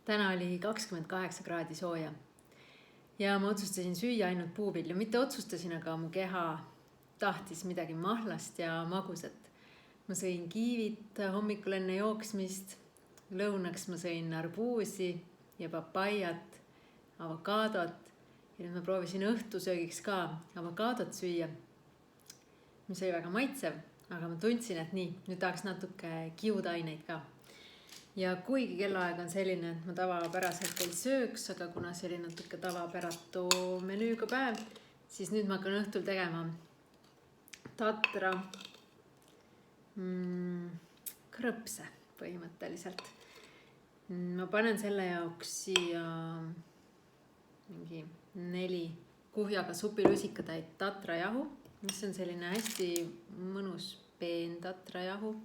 Täna oli 28 kraadi sooja ja ma otsustasin süüa ainult puuvilju. Mitte otsustasin, aga mu keha tahtis midagi mahlast ja magusat. Ma sõin kiivit hommikul enne jooksmist, lõunaks ma sõin arbuusi ja papaiat, avokaadot ja nüüd ma proovisin õhtusöögiks ka avokaadot süüa, mis oli väga maitsev, aga ma tundsin, et nii, nüüd tahaks natuke kiudaineid ka. Ja kuigi kellaaeg on selline, et ma tavapäraselt ei sööks, aga kuna see oli natuke tavapäratu menüüga päev, siis nüüd ma hakkan õhtul tegema tatra krõpse põhimõtteliselt. Ma panen selle jaoks siia mingi 4 kuhjaga supilusikatäit tatrajahu, mis on selline hästi mõnus peen tatrajahu.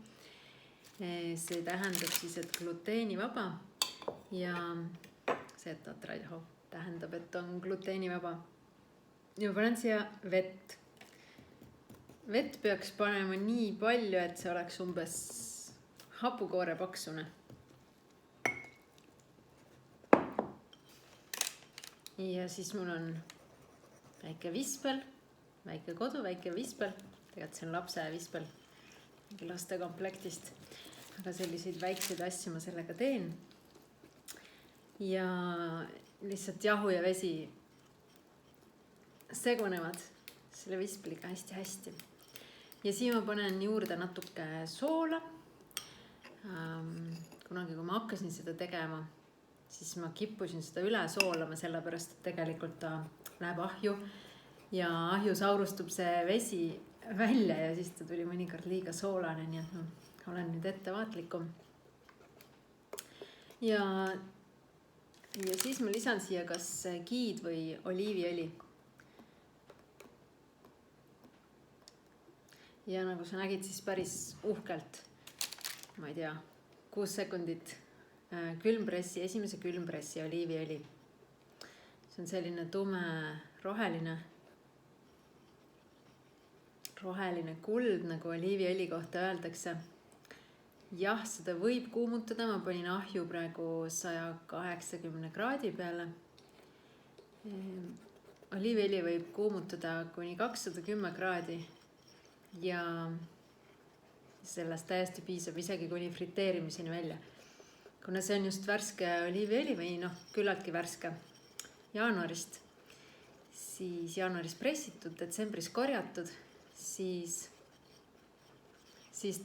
See tähendab siis, et gluteenivaba ja see tatrajahu tähendab, et on gluteenivaba. Ja ma panen siia vett. Vett peaks panema nii palju, et see oleks umbes hapukoore paksune. Ja siis mul on väike vispel, väike kodu, väike vispel. Tegelikult see on lapse vispel laste komplektist. Aga selliseid väikseid asju ma sellega teen. Ja lihtsalt jahu ja vesi segunevad selle vispeliga hästi. Ja siin ma panen juurde natuke soola. Kunagi, kui ma hakkasin seda tegema, siis ma kippusin seda üle soolama, sellepärast, et tegelikult ta läheb ahju. Ja ahjus aurustub see vesi välja ja siis ta tuli mõnikord liiga soolane, nii et olen nüüd ettevaatlikum. Ja siis ma lisan siia kas giid või oliiviõli. Ja nagu sa nägid, siis päris uhkelt, ma ei tea, 6 sekundit külmpressi, esimese külmpressi oliiviõli. See on selline tume roheline kuld, nagu oliiviõli kohta öeldakse. Jah, seda võib kuumutada, ma panin ahju praegu 180 kraadi peale. Oliiviõli võib kuumutada kuni 210 kraadi ja sellest täiesti piisab isegi kuni friteerimiseni välja. Kuna see on just värske oliiviõli või küllaltki värske jaanuarist, siis jaanuaris pressitud, detsembris korjatud, siis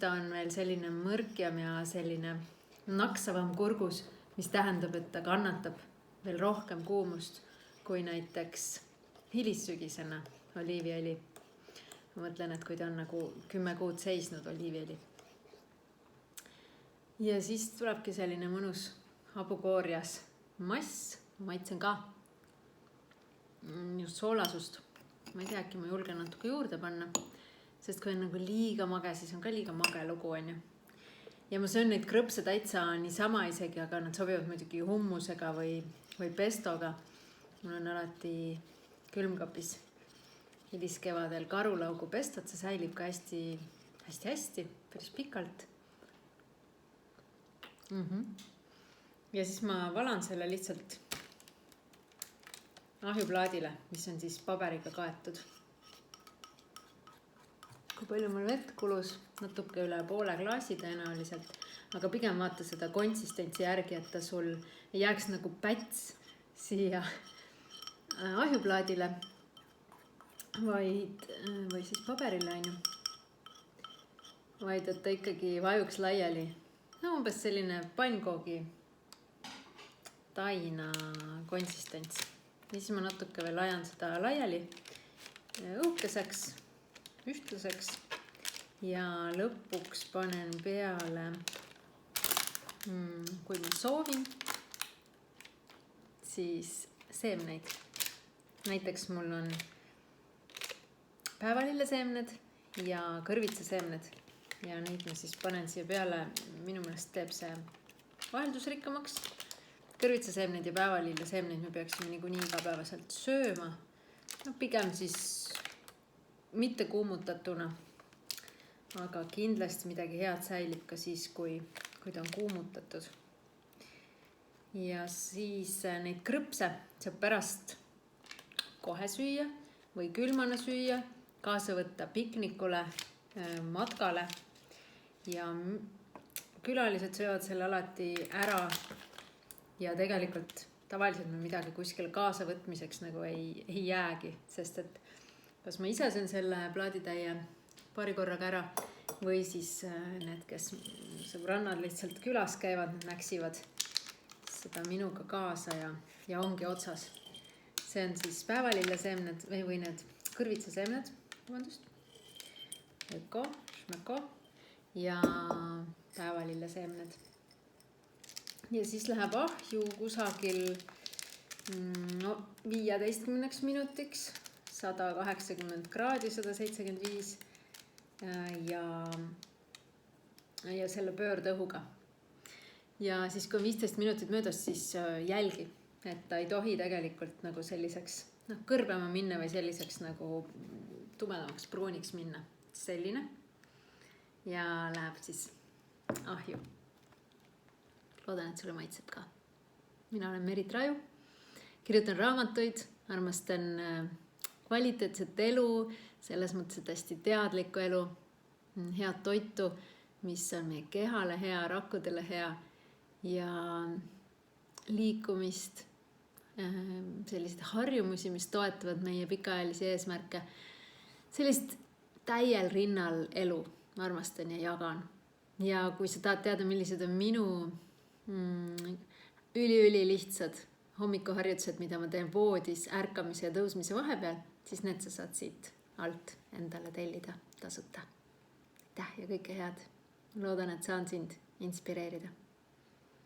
ta on veel selline mõrkjam ja selline naksavam kurgus, mis tähendab, et ta kannatab veel rohkem kuumust kui näiteks hilissügisena oliiviõli. Ma mõtlen, et kui ta on nagu 10 kuud seisnud oliiviõli. Ja siis tulebki selline mõnus hapukoorjas mass, ma maitsen ka just soolasust. Ma ei tea, äkki ma julgen natuke juurde panna. Sest kui on nagu liiga mage, siis on ka liiga mage lugu, on ju. Ja ma söön neid krõpse täitsa niisama isegi, aga nad sobivad muidugi hummusega või pestoga. Mul on alati külmkapis hiliskevadel karulaugu pestot, see säilib ka hästi, päris pikalt. Ja siis ma valan selle lihtsalt ahjuplaadile, mis on siis paberiga kaetud. Kui palju mul vett kulus, natuke üle poole klaasi tõenäoliselt, aga pigem vaata seda konsistentsi järgi, et ta sul ei jääks nagu päts siia ahjuplaadile, või siis paberile, vaid et ta ikkagi vajuks laiali. Umbes selline pannkoogi taina konsistents. Siis ma natuke veel ajan seda laiali õhkeseks, ühtlaseks ja lõpuks panen peale, kui ma soovin, siis seemneid. Näiteks mul on päevalilleseemned ja kõrvitsaseemned ja neid ma siis panen siia peale. Minu meelest teeb see vaheldusrikkamaks. Kõrvitsaseemneid ja päevalilleseemneid me peaksime niikuinii igapäevaselt sööma. Pigem siis mitte kuumutatuna, aga kindlasti midagi head säilib ka siis, kui ta on kuumutatud. ja siis neid krõpse saab pärast kohe süüa või külmana süüa, kaasa võtta piknikule, matkale ja külalised söövad selle alati ära ja tegelikult tavaliselt me midagi kuskile kaasa võtmiseks nagu ei jäägi, sest et kas ma ise söön selle plaaditäie paari korraga ära või siis need, kes sõbrannad lihtsalt külas käivad, need näksivad seda minuga kaasa ja ongi otsas. See on siis päevalilleseemned või need kõrvitsaseemned, öko, šmeko ja päevalilleseemned. Ja siis läheb ahju kusagil 15 minutiks, 180 kraadi, 175 ja selle pöördõhuga. Ja siis kui 15 minutit möödas, siis jälgi, et ta ei tohi tegelikult nagu selliseks kõrbema minna või selliseks nagu tumedamaks pruuniks minna. Selline. Ja läheb siis ahju. Loodan, et sulle maitseb ka. Mina olen Merit Raju, kirjutan raamatuid, armastan kvaliteetset elu, selles mõttes, et hästi teadlikku elu, head toitu, mis on meie kehale hea, rakkudele hea ja liikumist, selliseid harjumusi, mis toetavad meie pikaajalisi eesmärke. Sellist täiel rinnal elu armastan ja jagan. Ja kui sa tahad teada, millised on minu üli lihtsad hommikuharjutused, mida ma teen voodis ärkamise ja tõusmise vahepeal, siis need sa saad siit alt endale tellida tasuta. Aitäh ja kõike head. Loodan, et saan sind inspireerida.